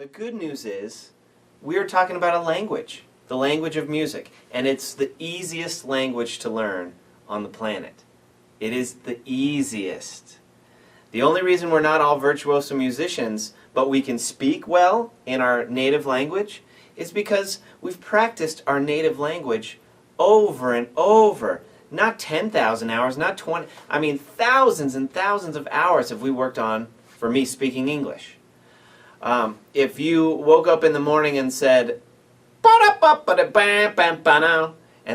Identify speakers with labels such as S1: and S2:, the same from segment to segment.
S1: The good news is we are talking about a language, the language of music, and it's the easiest language to learn on the planet. It is the easiest. The only reason we're not all virtuoso musicians, but we can speak well in our native language, is because we've practiced our native language over and over. Not 10,000 hours, not 20, I mean thousands and thousands of hours have we worked on, for me, speaking English. If you woke up in the morning and said, and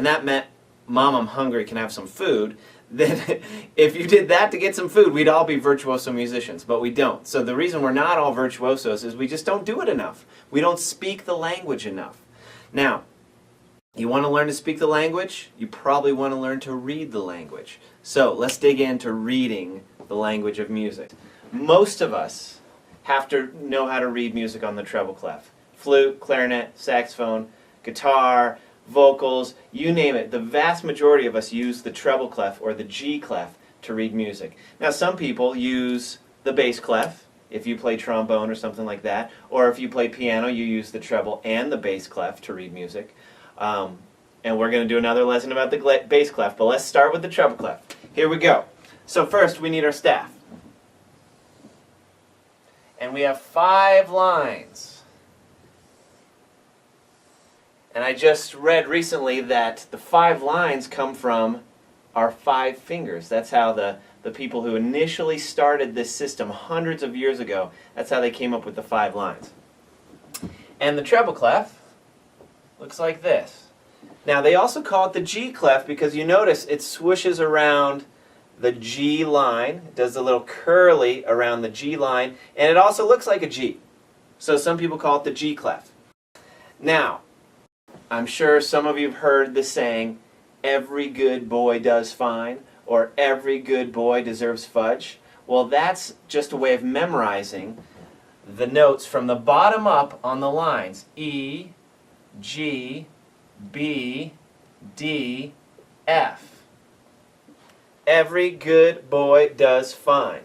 S1: that meant, Mom, I'm hungry, can I have some food? Then if you did that to get some food, we'd all be virtuoso musicians, but we don't. So the reason we're not all virtuosos is we just don't do it enough. We don't speak the language enough. Now, you want to learn to speak the language? You probably want to learn to read the language. So let's dig into reading the language of music. Most of us have to know how to read music on the treble clef. Flute, clarinet, saxophone, guitar, vocals, you name it. The vast majority of us use the treble clef or the G clef to read music. Now some people use the bass clef if you play trombone or something like that, or if you play piano you use the treble and the bass clef to read music. And we're going to do another lesson about the bass clef, but let's start with the treble clef. Here we go. So first we need our staff. And we have 5 lines. And I just read recently that the 5 lines come from our 5 fingers. That's how the people who initially started this system hundreds of years ago, that's how they came up with the 5 lines. And the treble clef looks like this. Now they also call it the G clef because you notice it swooshes around the G line. It does a little curly around the G line, and it also looks like a G. So some people call it the G clef. Now, I'm sure some of you have heard the saying, every good boy does fine, or every good boy deserves fudge. Well, that's just a way of memorizing the notes from the bottom up on the lines. E, G, B, D, F. Every good boy does fine.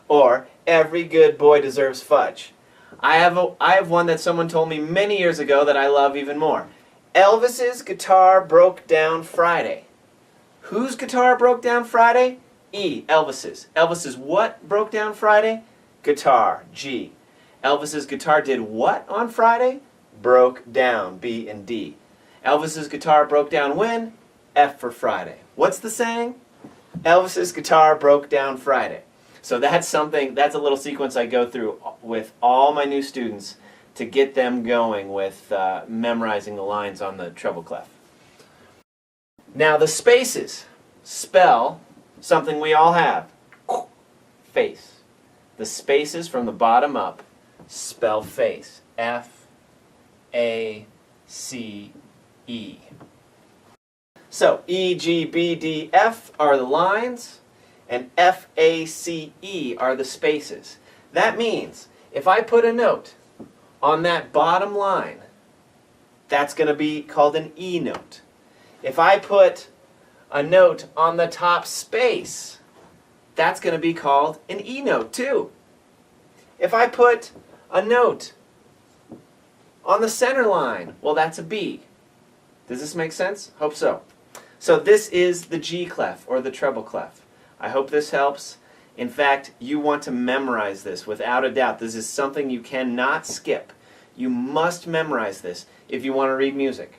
S1: Or, every good boy deserves fudge. I have one that someone told me many years ago that I love even more. Elvis's guitar broke down Friday. Whose guitar broke down Friday? E, Elvis's. Elvis's what broke down Friday? Guitar, G. Elvis's guitar did what on Friday? Broke down, B and D. Elvis's guitar broke down when? F for Friday. What's the saying? Elvis's guitar broke down Friday. So that's a little sequence I go through with all my new students to get them going with memorizing the lines on the treble clef. Now the spaces spell something we all have. Face. The spaces from the bottom up spell face. F, A, C, E. So E, G, B, D, F are the lines, and F, A, C, E are the spaces. That means if I put a note on that bottom line, that's going to be called an E note. If I put a note on the top space, that's going to be called an E note too. If I put a note on the center line, well, that's a B. Does this make sense? Hope so. So this is the G clef or the treble clef. I hope this helps. In fact, you want to memorize this without a doubt. This is something you cannot skip. You must memorize this if you want to read music.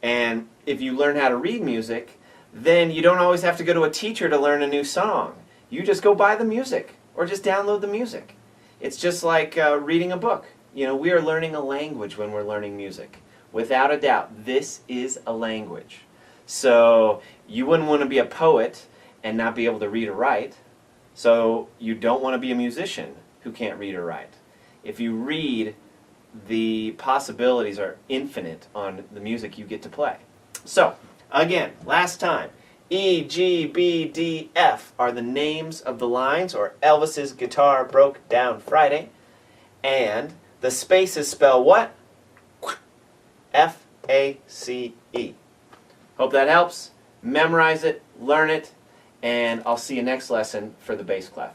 S1: And if you learn how to read music, then you don't always have to go to a teacher to learn a new song. You just go buy the music or just download the music. It's just like reading a book. You know, we are learning a language when we're learning music. Without a doubt, this is a language. So you wouldn't want to be a poet and not be able to read or write. So you don't want to be a musician who can't read or write. If you read, the possibilities are infinite on the music you get to play. So, again, last time, E, G, B, D, F are the names of the lines, or Elvis's guitar broke down Friday. And the spaces spell what? F, A, C, E. Hope that helps. Memorize it, learn it, and I'll see you next lesson for the bass clef.